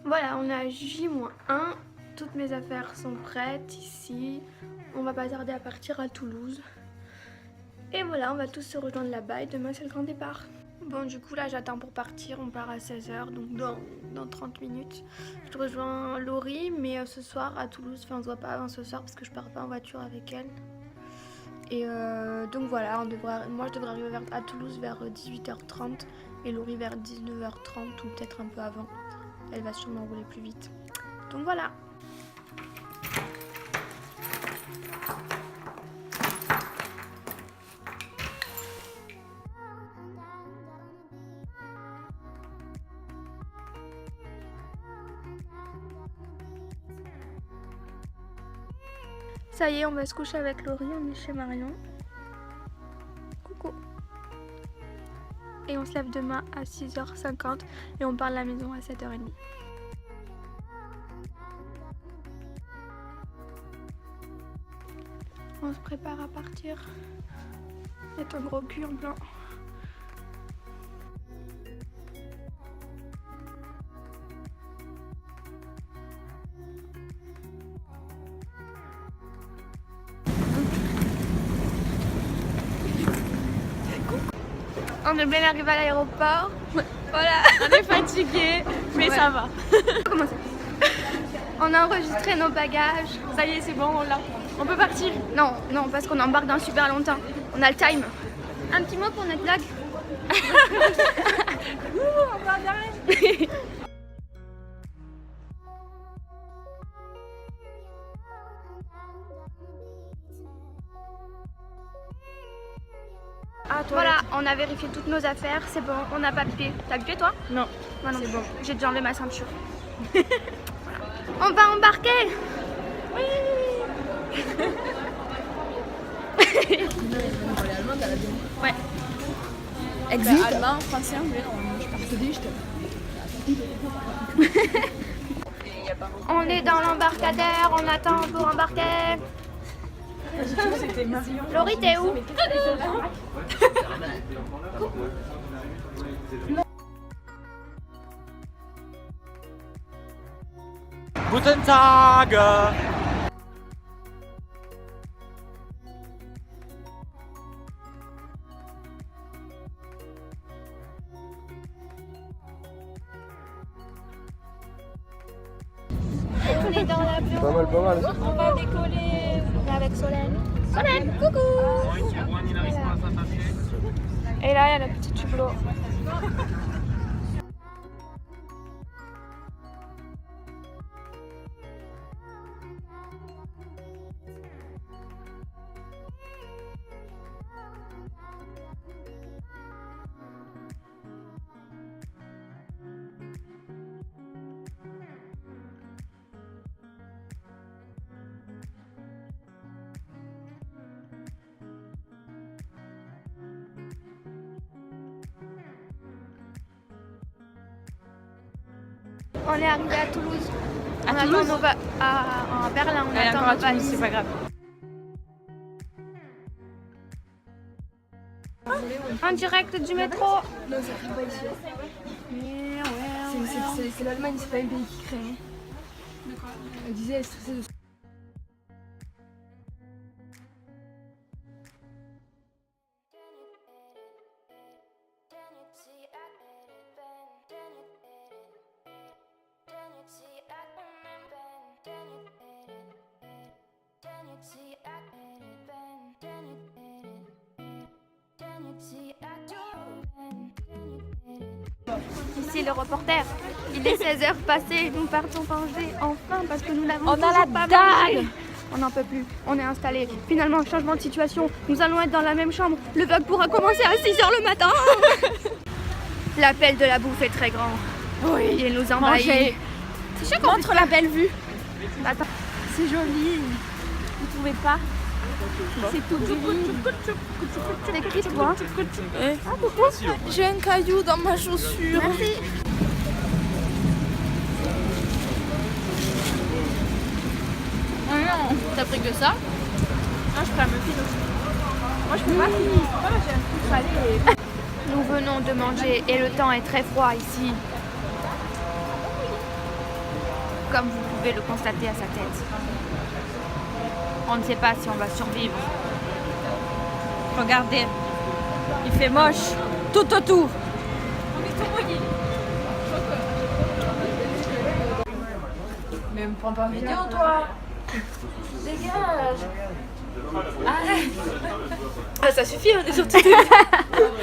Voilà, on est à J-1. Toutes mes affaires sont prêtes ici. On va pas tarder à partir à Toulouse. Et voilà, on va tous se rejoindre là-bas et demain c'est le grand départ. Bon, du coup là j'attends pour partir, on part à 16h, donc dans 30 minutes. Je rejoins Laurie, mais ce soir à Toulouse, enfin on se voit pas avant ce soir parce que je pars pas en voiture avec elle. Et donc voilà, moi je devrais arriver à Toulouse vers 18h30 et Laurie vers 19h30 ou peut-être un peu avant. Elle va sûrement rouler plus vite. Donc voilà. Ça y est, on va se coucher avec Laurie, on est chez Marion. Coucou. Et on se lève demain à 6h50 et on part de la maison à 7h30. On se prépare à partir. C'est un gros cul en blanc. On est bien arrivé à l'aéroport. Voilà. On est fatigué, mais ouais. Ça va. Comment ça? On a enregistré nos bagages. Ça y est, c'est bon, on l'a. On peut partir? Non, non, parce qu'on embarque dans super longtemps. On a le time. Un petit mot pour notre blague. On va bien. Voilà, on a vérifié toutes nos affaires, c'est bon, on n'a pas bipé. T'as bipé toi? Non. Moi non. C'est bon. J'ai déjà enlevé ma ceinture. Voilà. On va embarquer. Oui. Ouais. Exit. Allemand, français, anglais, On est dans l'embarcadère, on attend pour embarquer. Laurie, t'es où? Guten Tag! On est dans l'avion. Pas mal, pas mal. On va décoller. On est avec Solène. Solène, coucou! Et là, il y a le petit hublot. On est arrivé à Toulouse. On attend nos à Berlin, on attend nos valises. C'est pas grave. En direct du métro. Non, ça crée pas ici. C'est l'Allemagne, c'est pas un pays qui crée. Elle disait, elle est stressée de ça. Ici le reporter, il est 16h passé, nous partons manger enfin parce que nous n'avons On a toujours la pas dalle. mangé. On n'en peut plus, on est installé. Finalement, changement de situation, nous allons être dans la même chambre. Le vlog pourra commencer à 6h le matin. L'appel de la bouffe est très grand. Oui, il nous envahit. C'est chaud. Montre la belle vue. Attends. C'est joli. Vous trouvez pas? C'est tout joli. C'est qui toi? Ah, pourquoi? J'ai un caillou dans ma chaussure. Merci. Oh non. T'as pris que ça? Moi je prends un muffin aussi. Moi je peux pas finir. Moi j'ai un truc salé. Et... Nous Nous venons de manger et le temps est très froid ici. comme vous pouvez le constater à sa tête. On ne sait pas si on va survivre. Regardez, il fait moche tout autour. Mais me prends pas vidéo, toi. Dégage. Arrête. Ah, ça suffit, on est sur TikTok.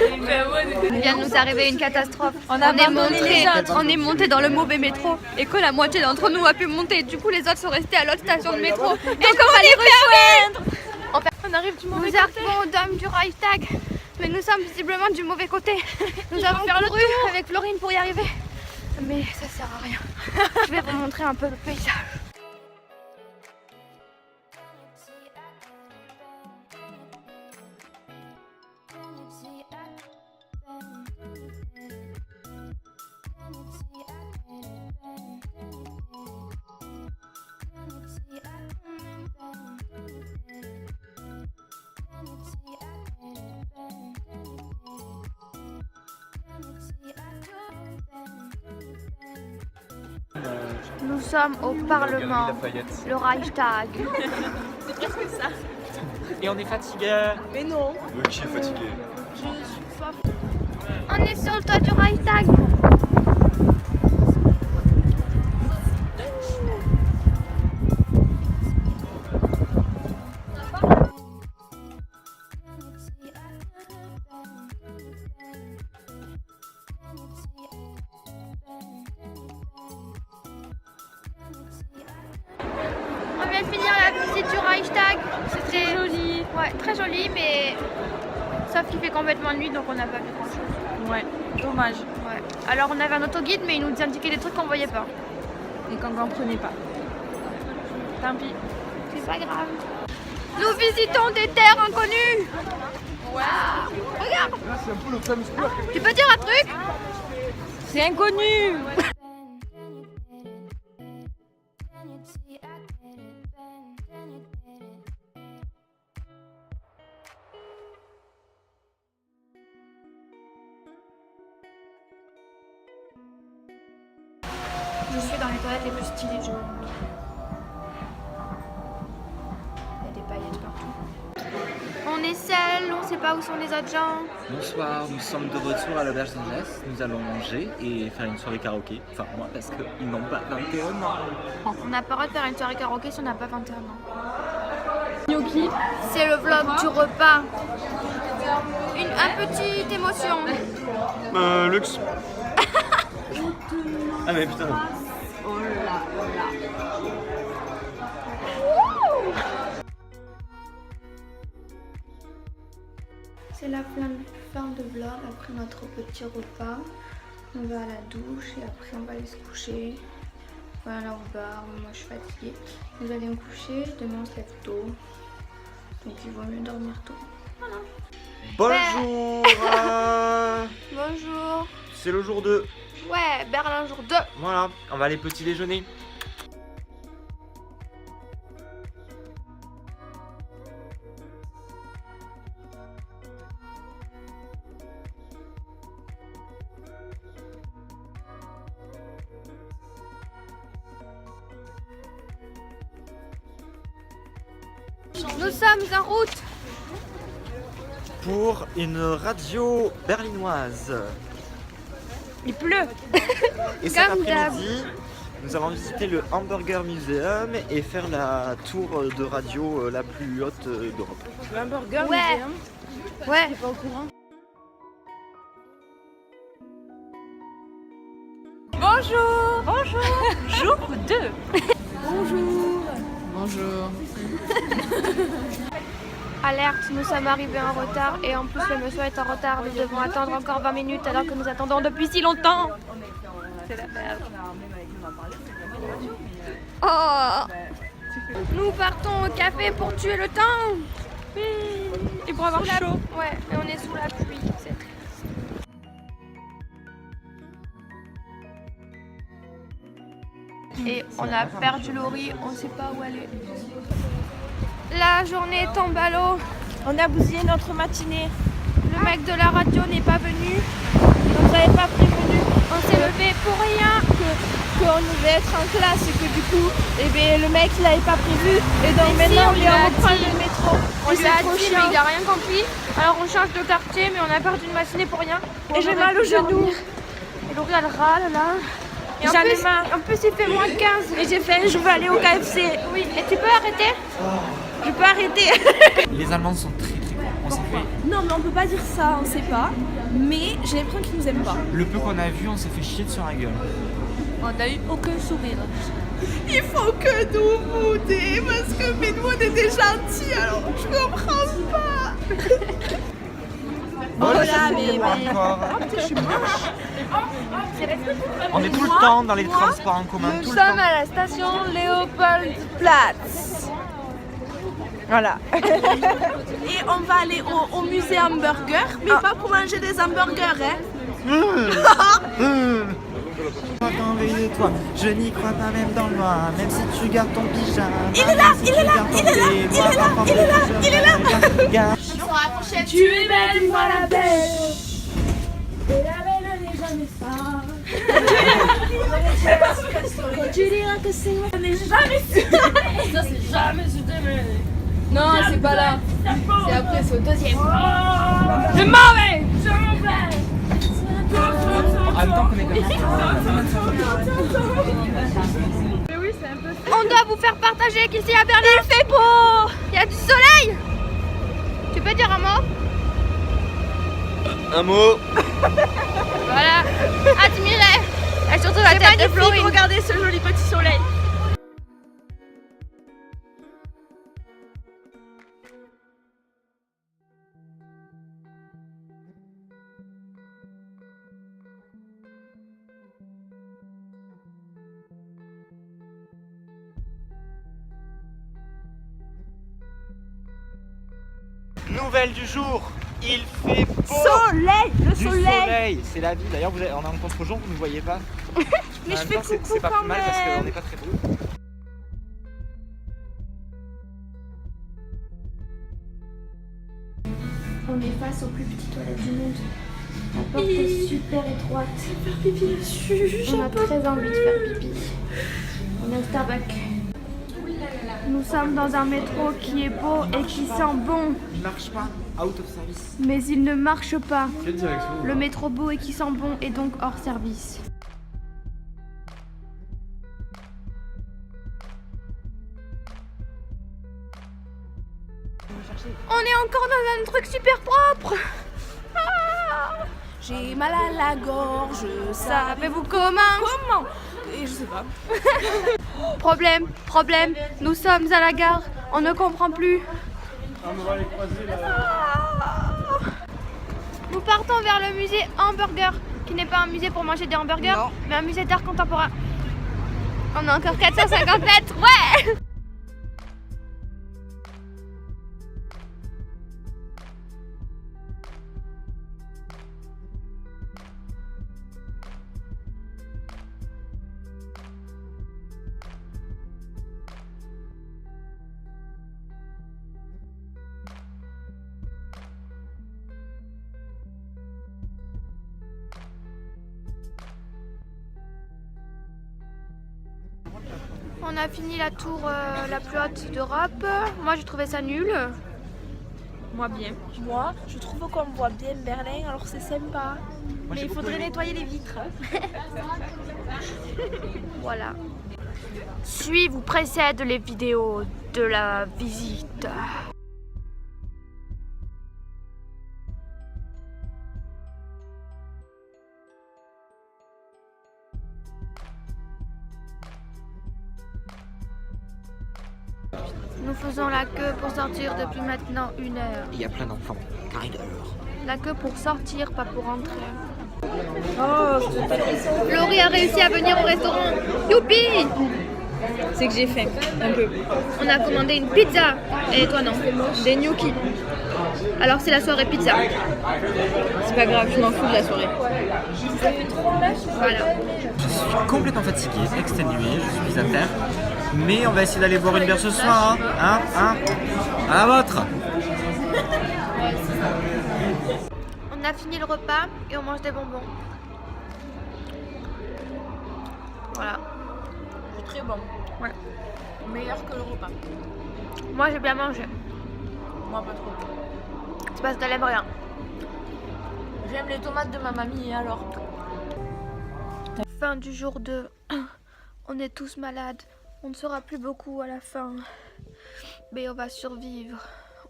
Il vient de nous arriver une catastrophe. On est monté dans le mauvais métro et que la moitié d'entre nous a pu monter. Du coup, les autres sont restés à l'autre station de métro. Donc on va les rejoindre. On arrive du mauvais Nous arrivons au dôme du Reichstag, mais nous sommes visiblement du mauvais côté. Nous avons couru avec Florine pour y arriver, mais ça sert à rien. Je vais vous montrer un peu le paysage. Nous sommes au Parlement, le Reichstag. C'est presque ça. Et on est fatigué. Mais non. Oui, qui est fatigué? Je suis pas. On est sur le toit du Reichstag. On vient de finir la visite du Reichstag. C'était joli. Ouais, très joli, mais sauf qu'il fait complètement nuit, donc on n'a pas vu grand chose. Ouais, dommage. Ouais. Alors on avait un autoguide, mais il nous indiquait des trucs qu'on voyait pas. Et qu'on comprenait pas. Tant pis. C'est pas grave. Nous visitons des terres inconnues. Waouh. Regarde. Tu peux dire un truc? C'est inconnu. Je suis dans les toilettes les plus stylées du monde. Il y a des paillettes partout. On est seuls, on sait pas où sont les autres gens. Bonsoir, nous sommes de retour à l'auberge d'Angers. Nous allons manger et faire une soirée karaoké. Enfin, moi, parce qu'ils n'ont pas 21 ans. On n'a pas le droit de faire une soirée karaoké si on n'a pas 21 ans. Gnocchi. C'est le vlog du repas. Un petite émotion. Luxe. Ah mais putain. Oh là là. C'est la fin de vlog après notre petit repas. On va à la douche et après on va aller se coucher. Voilà au bar, moi je suis fatiguée. Je vais aller me coucher, demain on se lève tôt. Donc il vaut mieux dormir tôt. Voilà. Bonjour. Bonjour. C'est le jour 2. Ouais, Berlin jour 2. Voilà, on va aller petit déjeuner. Nous sommes en route. Pour une radio berlinoise. Il pleut. Et cet Comme d'hab. après-midi, nous allons visiter le Hamburger Museum et faire la tour de radio la plus haute d'Europe. Le hamburger, Ouais. muséum. Ouais. T'es pas au courant? Bonjour. Bonjour. Jour 2. Bonjour. Bonjour. Alerte, nous sommes arrivés en retard et en plus le monsieur est en retard. Nous devons attendre encore 20 minutes alors que nous attendons depuis si longtemps. C'est la merde. Oh. Nous partons au café pour tuer le temps. Oui. Et pour avoir chaud. Ouais, mais on est sous la pluie. C'est triste. Et on a perdu Laurie, on sait pas où aller. La journée tombe à l'eau. On a bousillé notre matinée. Le mec de la radio n'est pas venu. On nous avait pas prévenu. On s'est levé pour rien. qu'on devait être en classe et que du coup, eh bien, le mec il avait pas prévu. Et donc maintenant on lui a reprend le métro. On lui a dit, mais il a rien compris. Alors on change de quartier, mais on a perdu une matinée pour rien. Et j'ai mal au genou. Et Laurie elle râle là. Et J'en ai marre. en plus il fait moins 15. Et j'ai fait, je veux aller au KFC. Oui, et tu peux arrêter? Je peux arrêter. Les Allemands sont très très bons. On s'en fait. Non mais on peut pas dire ça, on sait pas. Mais j'ai l'impression qu'ils nous aiment pas. Le peu qu'on a vu, on s'est fait chier sur la gueule. On n'a eu aucun sourire. Il faut que nous bouder parce que mais nous on était gentils alors je comprends pas. Voilà mais je suis moche. On est tout le temps dans les transports en commun. Nous tout le sommes temps. à la station Leopoldplatz. Voilà. Et on va aller au musée hamburger, mais pas pour manger des hamburgers, hein. Toi, je n'y crois pas même dans le noir, même si tu gardes ton pyjama. Il est là, il est là, il est là, il est là, il est là, il est là. Tu es belle, moi la belle. Et la belle n'est jamais ça. Tu diras que c'est moi, n'est jamais ça. Ça c'est jamais su t'aimer. Non, c'est pas là. C'est après, c'est au deuxième. C'est mauvais. Je m'en vais. En même temps qu'on est comme On doit vous faire partager qu'ici à Berlin, il fait beau. Il y a du soleil. Tu peux dire un mot? Un mot. Voilà. Admirez. Et surtout la tête de Florine. Regardez ce joli petit soleil. Nouvelle du jour, il fait beau. Soleil, le Du soleil, c'est la vie. D'ailleurs, on est en contre-jour, vous ne voyez pas. Mais je fais coucou c'est pas quand plus mal parce même. qu'on n'est pas très beau. On est face aux plus petites toilettes du monde. La porte est super étroite. On a très envie de faire pipi. On est au Starbucks. Nous sommes dans un métro qui est beau et qui sent bon, Il marche pas, out of service. mais il ne marche pas. Quelle direction? Le métro beau et qui sent bon est donc hors service. On est encore dans un truc super propre. J'ai mal à la gorge, Savez-vous comment? comment? Et je sais pas. Problème, nous sommes à la gare, on ne comprend plus. Nous partons vers le musée Hamburger, qui n'est pas un musée pour manger des hamburgers, mais un musée d'art contemporain. On a encore 450 mètres, ouais! On a fini la tour la plus haute d'Europe. Moi j'ai trouvé ça nul. Moi bien. Moi, je trouve qu'on voit bien Berlin, alors c'est sympa. Mais il faudrait nettoyer les vitres. Voilà. Suivez, vous précède les vidéos de la visite. Nous faisons la queue pour sortir depuis maintenant 1 heure. Il y a plein d'enfants, car il est l'heure. La queue pour sortir, pas pour entrer. Laurie a réussi à venir au restaurant. Youpi! C'est que j'ai faim, un peu. On a commandé une pizza. Et toi non? Des gnocchis. Alors c'est la soirée pizza. C'est pas grave, je m'en fous de la soirée. Voilà. Je suis complètement fatigué, exténué, je suis à terre. Mais on va essayer d'aller boire une bière ce soir, hein, à la vôtre. On a fini le repas et on mange des bonbons. Voilà. C'est très bon. Ouais. Meilleur que le repas. Moi j'ai bien mangé. Moi pas trop. C'est parce qu'elle aime rien. J'aime les tomates de ma mamie et alors. Fin du jour 2. On est tous malades. On ne sera plus beaucoup à la fin. Mais on va survivre.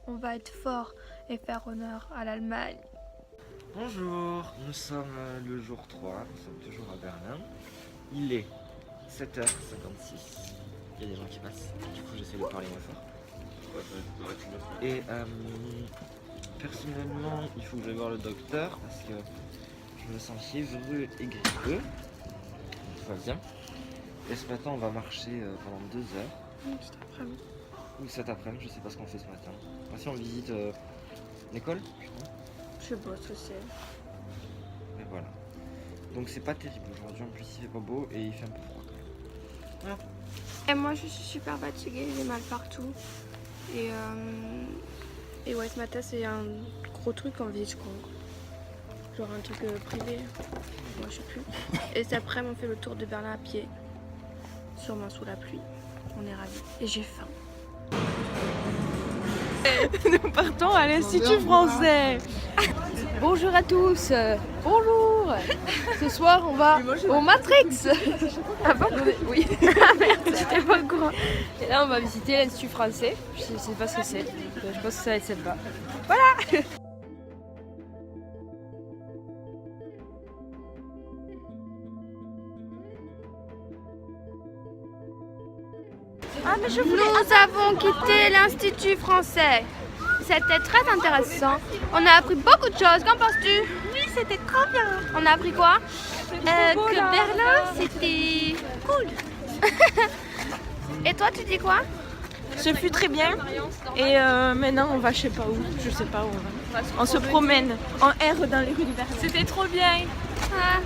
On va être fort et faire honneur à l'Allemagne. Bonjour, nous sommes le jour 3, nous sommes toujours à Berlin. Il est 7h56. Il y a des gens qui passent, du coup j'essaie de parler moins fort. Et personnellement, il faut que j'aille voir le docteur parce que je me sens fiévreux et grippeux. Tout va bien. Et ce matin, on va marcher pendant 2 heures. Cet après-midi. Ou cet après-midi, je sais pas ce qu'on fait ce matin. Voici, on visite l'école, je crois. Je sais pas ce que c'est. Et voilà. Donc c'est pas terrible aujourd'hui, en plus il fait pas beau et il fait un peu froid quand même. Voilà. Et moi je suis super fatiguée, j'ai mal partout. Et ouais, ce matin c'est un gros truc en vie, je crois. Genre un truc privé. Moi je sais plus. Et cet après on fait le tour de Berlin à pied. Sûrement sous la pluie. On est ravis. Et j'ai faim. Nous partons à l'Institut français. Bonjour à tous. Bonjour. Ce soir, on va au Matrix. Ah bon? Oui. J'étais pas au courant. Et là, on va visiter l'Institut français. Je sais pas ce que c'est. Je pense que ça va être sympa. Nous avons quitté l'Institut français. C'était très intéressant. On a appris beaucoup de choses. Qu'en penses-tu? Oui, c'était trop bien. On a appris quoi? Que Berlin, c'était cool. Et toi, tu dis quoi? Ce fut très bien. Et maintenant, on va je sais pas où. Je sais pas où on va. On se promène en R dans les rues de Berlin. C'était trop bien. Ah.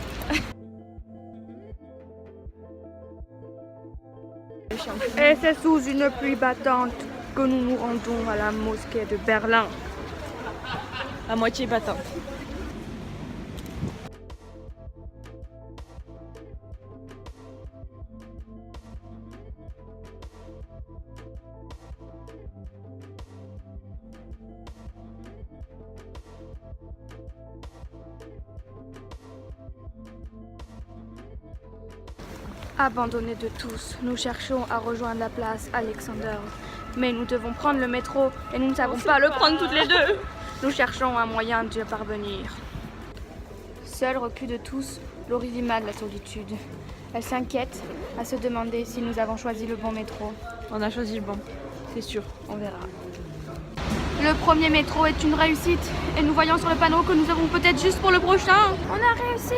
Et c'est sous une pluie battante que nous nous rendons à la mosquée de Berlin. À moitié battante. Abandonnés de tous, nous cherchons à rejoindre la place Alexander. Mais nous devons prendre le métro et nous ne savons pas le prendre toutes les deux. Nous cherchons un moyen d'y parvenir. Seul reclus de tous, Laurie vit mal la solitude. Elle s'inquiète à se demander si nous avons choisi le bon métro. On a choisi le bon, c'est sûr. On verra. Le premier métro est une réussite et nous voyons sur le panneau que nous avons peut-être juste pour le prochain. On a réussi.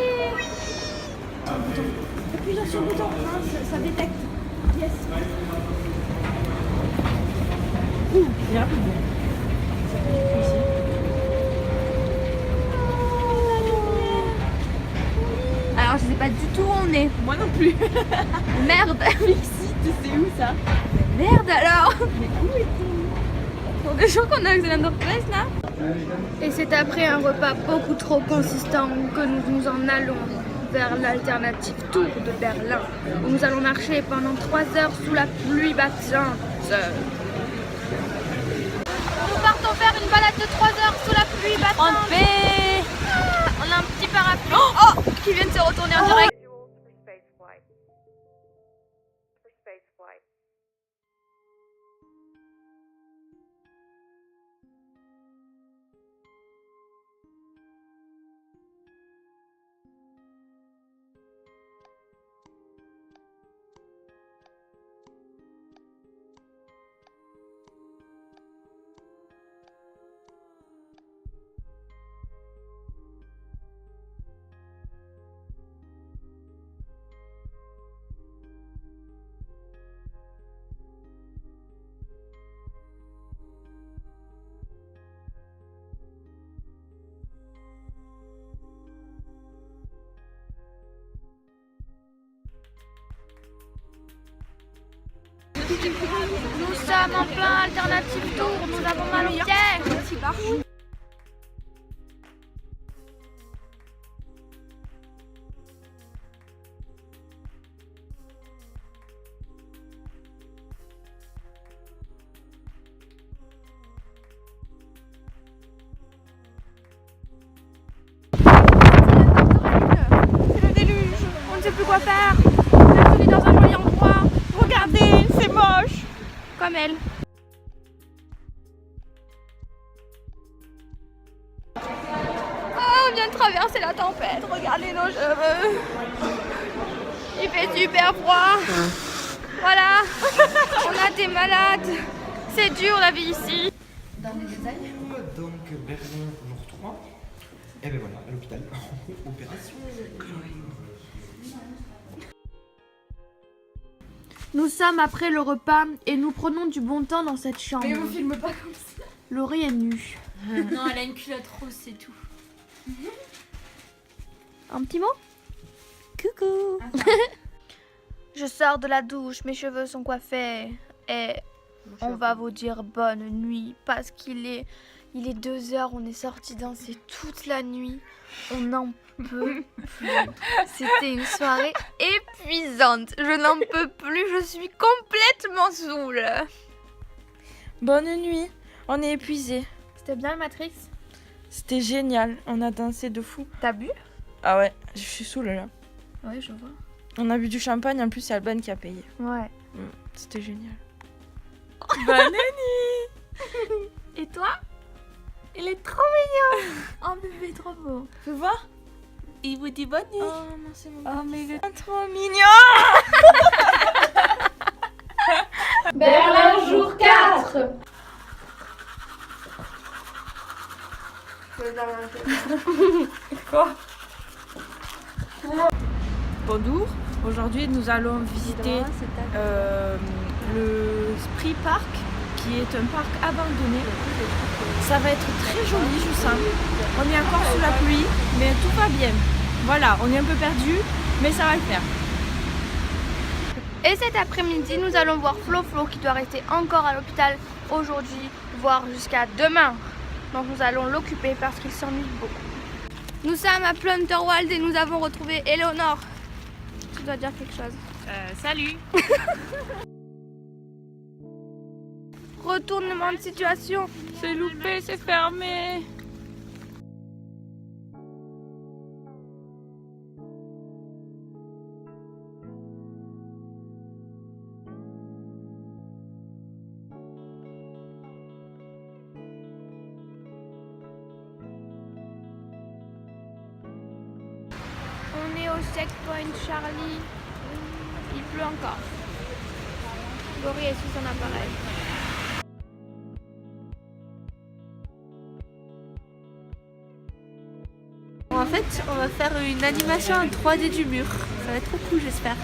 Appuie sur le bouton, ça détecte. Yes. Il est rapide. Alors je sais pas du tout où on est. Moi non plus. Merde. C'est où ça? Merde alors. Mais où est-on? On est sûr qu'on a Alexander Place là. Et c'est après un repas beaucoup trop consistant que nous nous en allons vers l'alternative tour de Berlin, où nous allons marcher pendant 3 heures sous la pluie battante. Nous partons faire une balade de 3 heures sous la pluie battante. En paix. On a un petit parapluie qui vient de se retourner en direct. Nous sommes en plein alternative tour, nous avons mal au pied. quoi faire. Bienvenue dans un joli endroit. Regardez, c'est moche. Comme elle. On vient de traverser la tempête, regardez nos cheveux. Il fait super froid. Voilà, on a des malades. C'est dur la vie ici. Donc Berlin, jour 3. Et ben voilà, à l'hôpital. Opération. Nous sommes après le repas et nous prenons du bon temps dans cette chambre. Mais on filme pas comme ça. Laurie est nue. Non, elle a une culotte rose, c'est tout. Un petit mot? Coucou. Je sors de la douche, mes cheveux sont coiffés et on va vous dire bonne nuit parce qu'il est 2h, on est sorti danser toute la nuit. On n'en peut plus. C'était une soirée épuisante. Je n'en peux plus, je suis complètement saoule. Bonne nuit, on est épuisés. C'était bien Matrix? C'était génial, on a dansé de fou. T'as bu? Ah ouais, je suis saoule là. Ouais, je vois. On a bu du champagne, en plus c'est Alban qui a payé. Ouais. C'était génial. Bonne nuit. Et toi? Il est trop mignon. Oh bébé, trop beau. Fais voir. Il vous dit bonne nuit. Oh non, c'est mon Oh mais il est trop mignon. Berlin jour 4. Quoi? Bonjour, aujourd'hui nous allons visiter le Spree Park qui est un parc abandonné. Ça va être très joli, je sens. On est encore sous la pluie, mais tout va bien. Voilà, on est un peu perdu, mais ça va le faire. Et cet après-midi, nous allons voir Flo qui doit rester encore à l'hôpital aujourd'hui, voire jusqu'à demain. Donc nous allons l'occuper parce qu'il s'ennuie beaucoup. Nous sommes à Plunterwald et nous avons retrouvé Eleonore. Tu dois dire quelque chose. Salut. Retournement de situation. C'est loupé, c'est fermé. On est au checkpoint Charlie. Il pleut encore. Laurie est sous son appareil. En fait, on va faire une animation en 3D du mur. Ça va être trop cool, j'espère.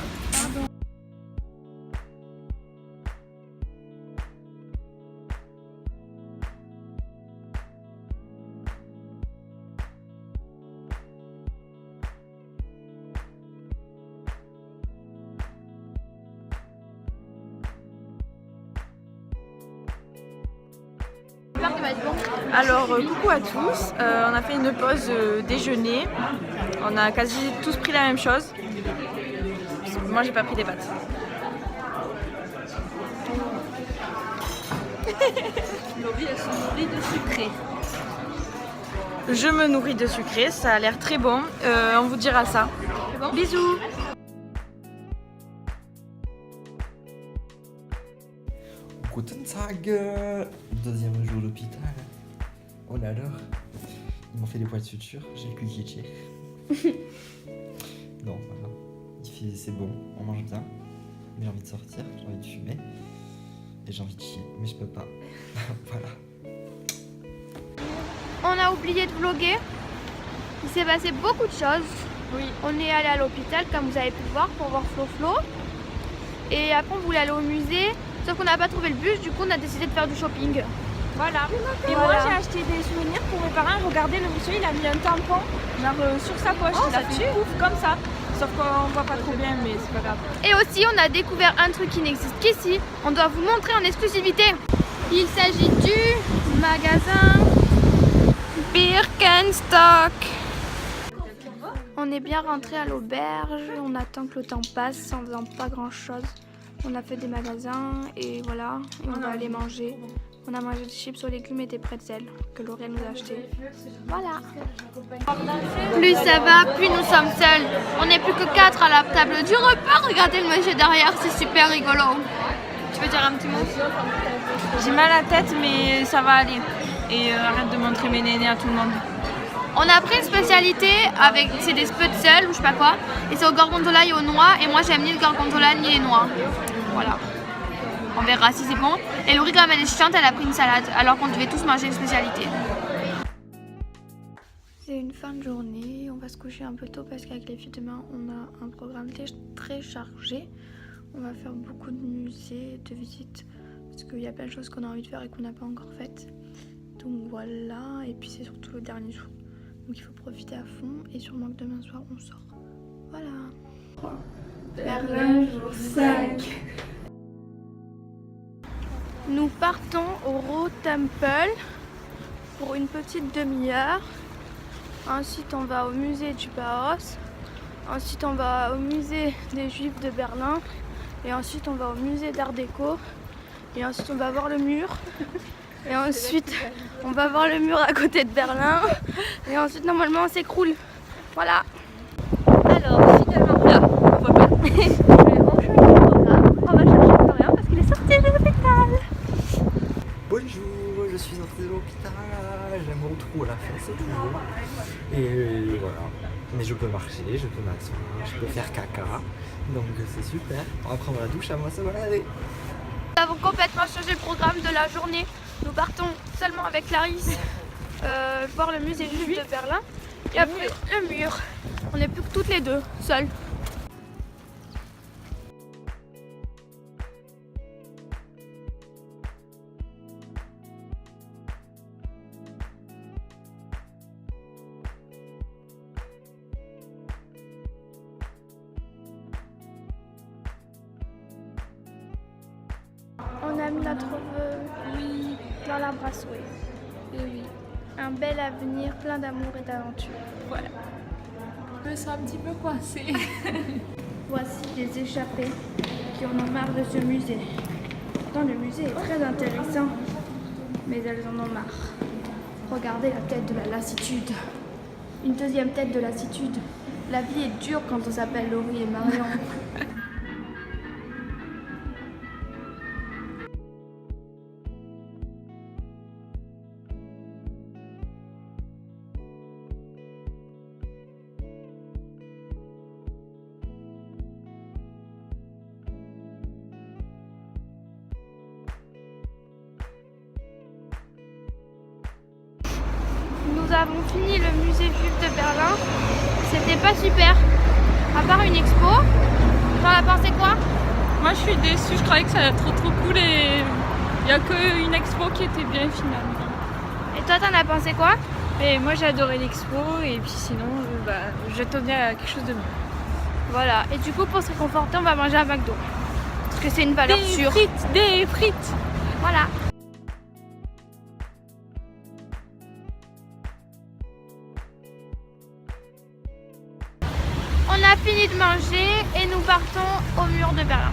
Alors, coucou à tous. On a fait une pause déjeuner. On a quasi tous pris la même chose. Moi, j'ai pas pris des pâtes. Laurie, elle se nourrit de sucré. Je me nourris de sucré, ça a l'air très bon. On vous dira ça. Bisous. Guten Tag. Deuxième jour d'hôpital. Oh là là. Ils m'ont fait des poils de suture, j'ai plus kitché. Non, voilà. C'est bon, on mange bien. Mais j'ai envie de sortir, j'ai envie de fumer. Et j'ai envie de chier, mais je peux pas. Voilà. On a oublié de vlogger. Il s'est passé beaucoup de choses. Oui. On est allé à l'hôpital, comme vous avez pu le voir, pour voir Flo. Et après, on voulait aller au musée. Sauf qu'on n'a pas trouvé le bus, du coup, on a décidé de faire du shopping. Voilà. Et moi, j'ai acheté des souvenirs pour mes parents. Regardez, le monsieur, il a mis un tampon genre sur sa poche. Il a fait ouf comme ça. Sauf qu'on voit pas trop bien, mais c'est pas grave. Et aussi, on a découvert un truc qui n'existe qu'ici. On doit vous montrer en exclusivité. Il s'agit du magasin Birkenstock. On est bien rentré à l'auberge. On attend que le temps passe en faisant pas grand chose. On a fait des magasins et voilà. Et on va aller manger On a mangé des chips aux légumes et des pretzels que Lauriane nous a achetés. Voilà. Plus ça va, plus nous sommes seuls. On n'est plus que 4 à la table du repas. Regardez le monsieur derrière, c'est super rigolo. Tu veux dire un petit mot? J'ai mal à la tête, mais ça va aller. Et arrête de montrer mes nénés à tout le monde. On a pris une spécialité avec, c'est des sputzels ou je sais pas quoi. Et c'est au gorgonzola et aux noix. Et moi j'aime ni le gorgonzola ni les noix. Voilà. On verra si c'est bon. Et Laurie, comme elle est chiante, elle a pris une salade alors qu'on devait tous manger une spécialité. C'est une fin de journée, on va se coucher un peu tôt parce qu'avec les filles demain on a un programme très chargé. On va faire beaucoup de musées, de visites parce qu'il y a plein de choses qu'on a envie de faire et qu'on n'a pas encore faites. Donc voilà, et puis c'est surtout le dernier jour. Donc il faut profiter à fond et sûrement que demain soir on sort. Voilà. Berlin, jour 5. Nous partons au Raw Temple pour une petite demi-heure. Ensuite on va au musée du Bauhaus. Ensuite on va au musée des Juifs de Berlin. Et ensuite on va au musée d'Art Déco. Et ensuite on va voir le mur. Et ensuite on va voir le mur à côté de Berlin. Et ensuite normalement on s'écroule. Voilà. Alors finalement là, on voit pas. On va chercher Florian parce qu'il est sorti de l'hôpital. Bonjour, je suis sorti de l'hôpital. J'ai un gros trou à la fin, c'est toujours. Et voilà. Mais je peux marcher, je peux m'asseoir, je peux faire caca. Donc c'est super. On va prendre la douche, à moi ça va aller. Nous avons complètement changé le programme de la journée. Nous partons seulement avec Clarisse voir le musée juif de Berlin. Et après le mur. On n'est plus que toutes les deux, seules. On a mis notre vœu dans la brassouille. Oui. Un bel avenir plein d'amour et d'aventure. Voilà. Je me sens un petit peu coincée. Voici des échappés qui en ont marre de ce musée. Pourtant le musée est très intéressant, mais elles en ont marre. Regardez la tête de la lassitude. Une deuxième tête de lassitude. La vie est dure quand on s'appelle Laurie et Marion. Nous avons fini le musée juif de Berlin. C'était pas super, à part une expo. T'en as pensé quoi? Moi je suis déçue, je croyais que ça allait être trop cool et il n'y a qu'une expo qui était bien finalement. Et toi t'en as pensé quoi? Et moi j'ai adoré l'expo et puis sinon je tenais à quelque chose de mieux. Voilà, et du coup pour se réconforter on va manger à McDo. Parce que c'est une valeur sûre. Des frites. Voilà. On a fini de manger et nous partons au mur de Berlin.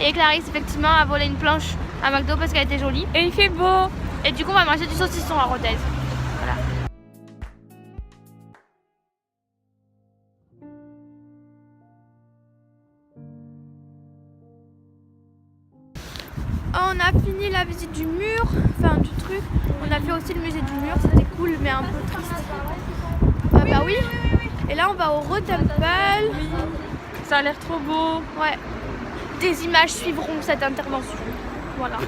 Et Clarisse effectivement a volé une planche à McDo parce qu'elle était jolie. Et il fait beau. Et du coup on va manger du saucisson à Rodez. Voilà. On a fini la visite du mur, enfin du truc. On a fait aussi le musée du mur, c'était cool mais un peu triste. Bah oui. Et là on va au Raw Temple. Ça a l'air trop beau. Ouais. Des images suivront cette intervention. Voilà.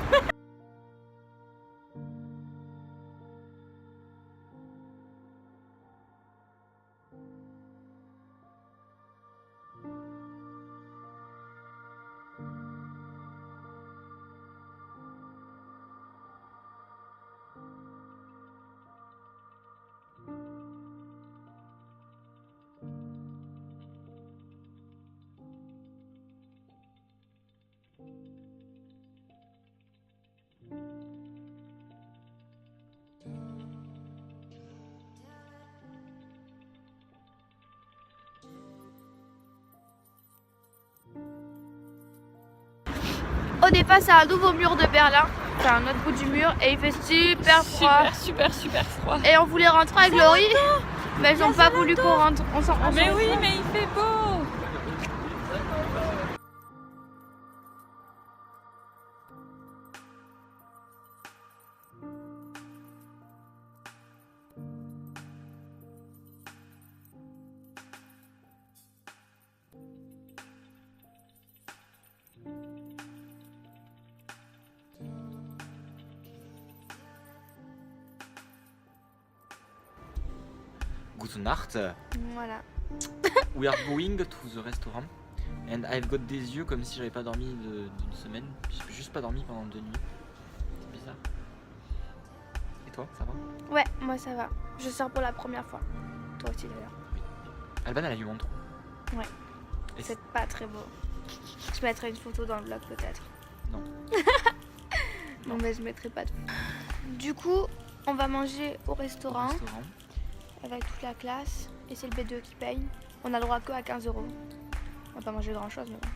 Au départ, c'est un nouveau mur de Berlin. enfin un autre bout du mur et il fait super froid. Super froid. Et on voulait rentrer avec Laurie, mais ils n'ont pas voulu qu'on rentre. Mais oui, mais il fait beau. Gute Nacht. Voilà. We are going to the restaurant. And I've got des yeux comme si j'avais pas dormi d'une semaine. J'ai juste pas dormi pendant 2 nuits. C'est bizarre. Et toi, ça va? Ouais, moi ça va. Je sors pour la première fois. Toi aussi d'ailleurs. Alban, elle a eu mon trou. Ouais. Et C'est pas très beau. Je mettrai une photo dans le vlog peut-être. Non. Non mais je mettrai pas de photo. Du coup, on va manger au restaurant avec toute la classe et c'est le B2 qui paye. On a le droit que à 15 €. On va pas manger grand chose mais bon.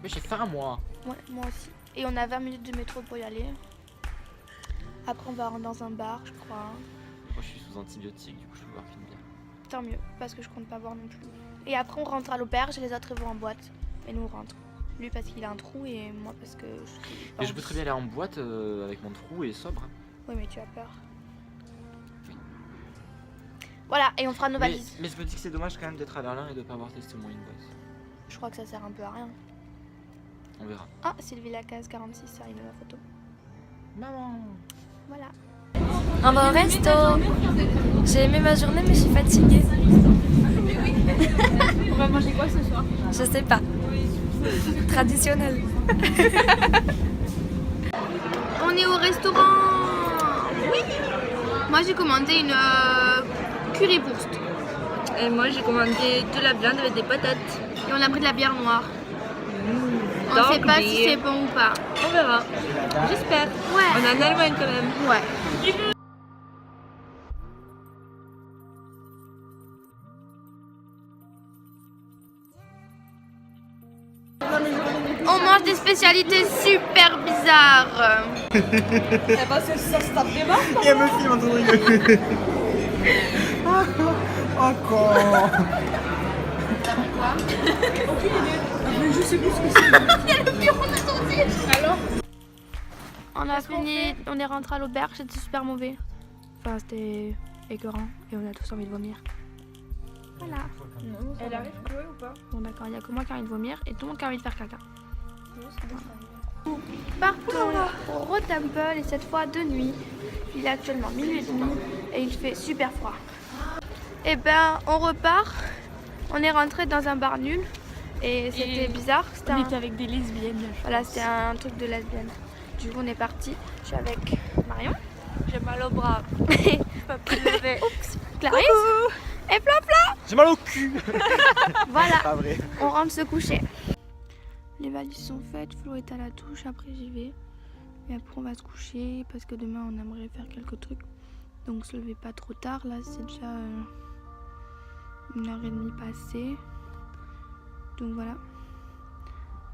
Mais j'ai faim moi. Ouais, moi aussi. Et on a 20 minutes de métro pour y aller. Après on va rentrer dans un bar je crois. Moi je suis sous antibiotiques, du coup je peux boire qu'une bière. Tant mieux, parce que je compte pas boire non plus. Et après on rentre à l'auberge et les autres ils vont en boîte. Et nous on rentre. Lui parce qu'il a un trou et moi parce que je suis pas Mais je peux très bien aller en boîte avec mon trou et sobre. Hein. Oui mais tu as peur. Voilà, et on fera nos valises. Mais je me dis que c'est dommage quand même d'être à Berlin et de pas avoir testé mon invoice. Je crois que ça sert un peu à rien. On verra. Ah, Sylvie Lacaze 46, ça arrive la photo. Maman. Voilà. On va au resto. J'ai aimé ma journée mais je suis fatiguée. On va manger quoi ce soir? Je sais pas. Traditionnel. On est au restaurant. Oui. Moi j'ai commandé une currywurst. Et moi j'ai commandé de la viande avec des patates. Et on a pris de la bière noire. On sait pas si c'est bon ou pas. On verra. J'espère. Ouais. On est en Allemagne quand même. Ouais. On mange des spécialités super bizarres. Il y a Muffy en train de rigoler. Encore. On a fini, on est rentré à l'auberge, c'était super mauvais. Enfin, c'était écœurant et on a tous envie de vomir. Voilà. Elle arrive Chloé ou pas? Bon d'accord, il n'y a que moi qui a envie de vomir et tout le monde qui a envie de faire caca. Partons au Rotemple et cette fois de nuit. Il est actuellement 00h30 et il fait super froid. Et ben on repart. On est rentré dans un bar nul et c'était bizarre. C'était On était avec des lesbiennes. Voilà, c'était un truc de lesbienne. Du coup on est parti. Je suis avec Marion. J'ai mal au bras. Je peux pas me lever. Oups, Clarisse et Pla. J'ai mal au cul. Voilà, Pas vrai. on rentre se coucher. Les valises sont faites, Flo est à la douche, après j'y vais. Et après on va se coucher parce que demain on aimerait faire quelques trucs. Donc se lever pas trop tard, là c'est déjà 1h30 passée. Donc voilà.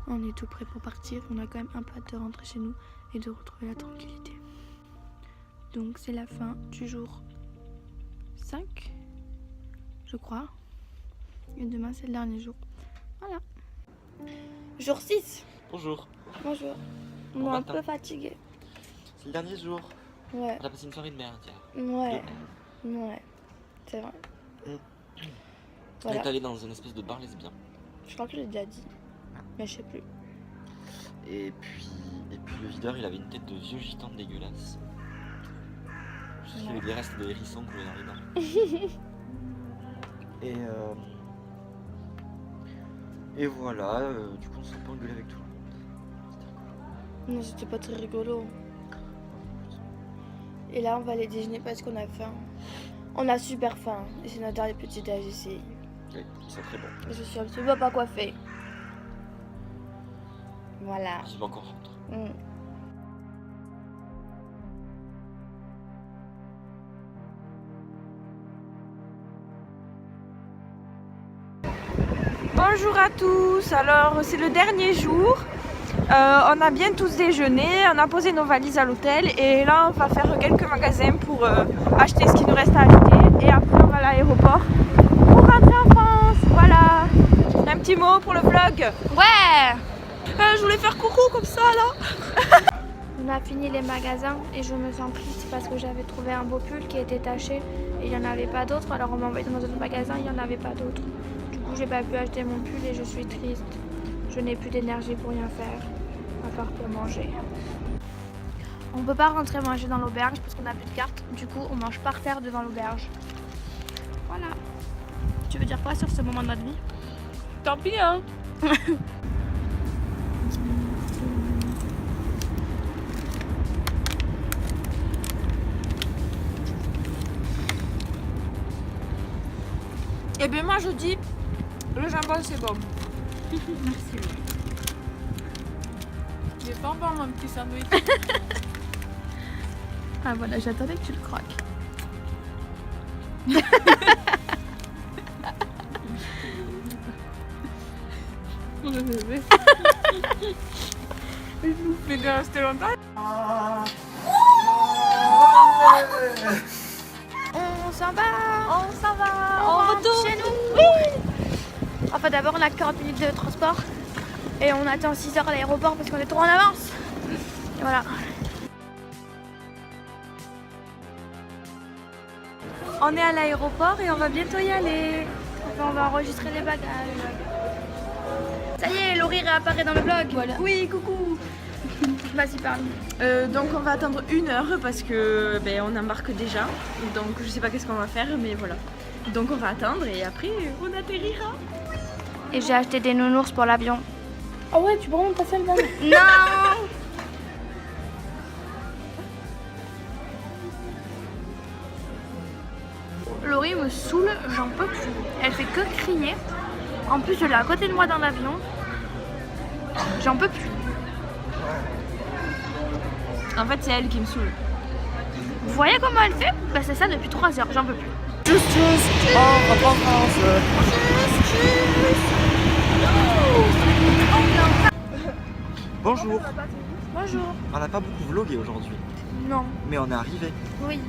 On est tout prêt pour partir, on a quand même un peu hâte de rentrer chez nous et de retrouver la tranquillité. Donc c'est la fin du jour 5, je crois. Et demain c'est le dernier jour. Voilà. Jour 6. Bonjour. Bonjour. On Bon est un matin. peu fatigué. C'est le dernier jour. Ouais. On a passé une soirée de merde hier. Ouais. Ouais. C'est vrai. On Voilà. est allé dans une espèce de bar lesbien. Je crois que je l'ai déjà dit. Mais je sais plus. Et puis le videur, il avait une tête de vieux gitan dégueulasse. Je sais qu'il y avait des restes de hérissons coulés dans les dents. Et voilà, du coup on s'est pas engueulé avec tout le monde. Non, c'était pas très rigolo. Et là, on va aller déjeuner parce qu'on a faim. On a super faim. Et c'est notre dernier petit déj ici. Oui, c'est très bon. Je suis absolument pas coiffée. Voilà. Je vais encore rentrer. Bonjour à tous, alors c'est le dernier jour On a bien tous déjeuné, on a posé nos valises à l'hôtel et là on va faire quelques magasins pour acheter ce qu'il nous reste à acheter et après on va à l'aéroport pour rentrer en France. Voilà, un petit mot pour le vlog. Ouais. Je voulais faire coucou comme ça là. On a fini les magasins et je me sens triste parce que j'avais trouvé un beau pull qui était taché et il n'y en avait pas d'autres. Alors on m'a envoyé dans un autre magasin, il n'y en avait pas d'autres. Du coup j'ai pas pu acheter mon pull et je suis triste. Je n'ai plus d'énergie pour rien faire, à part pour manger. On peut pas rentrer manger dans l'auberge parce qu'on n'a plus de carte. Du coup on mange par terre devant l'auberge. Voilà. Tu veux dire quoi sur ce moment de notre vie? Tant pis hein. Et bien moi je dis, le jambon c'est bon. Merci. J'ai pas encore mon petit sandwich. Ah voilà, j'attendais que tu le croques. Mais de rester longtemps. On s'en va. On s'en va, On rentre chez nous. Oui. Enfin d'abord on a 40 minutes de transport et on attend 6 heures à l'aéroport parce qu'on est trop en avance. Et voilà. On est à l'aéroport et on va bientôt y aller. Enfin, on va enregistrer les bagages. Ça y est, Laurie réapparaît dans le vlog. Voilà. Oui, coucou. Vas-y, parle. Donc on va attendre 1 heure parce que on embarque déjà. Donc je sais pas qu'est-ce qu'on va faire mais voilà. Donc on va attendre et après on atterrira. Et j'ai acheté des nounours pour l'avion. Ah ouais, tu peux vraiment passer le bain. Non. Laurie me saoule, j'en peux plus. Elle fait que crier. En plus, je l'ai à côté de moi dans l'avion. J'en peux plus. En fait c'est elle qui me saoule. Vous voyez comment elle fait? Bah c'est ça depuis 3 heures, j'en peux plus. Tchuss, tchuss. On rentre en France. Bonjour. Bonjour. On n'a pas beaucoup vlogué aujourd'hui, Non. mais on est arrivé. Oui.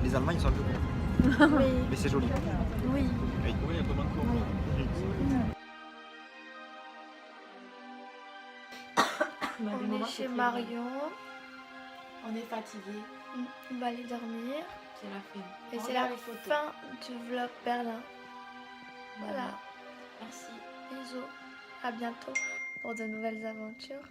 Les Allemands ils sont un peu cons, Oui. mais c'est joli. Oui. Oui. On est chez Marion. On est fatigué. On va aller dormir. C'est la fin. Et c'est la fin du vlog Berlin. Voilà. Merci. Bisous. À bientôt pour de nouvelles aventures.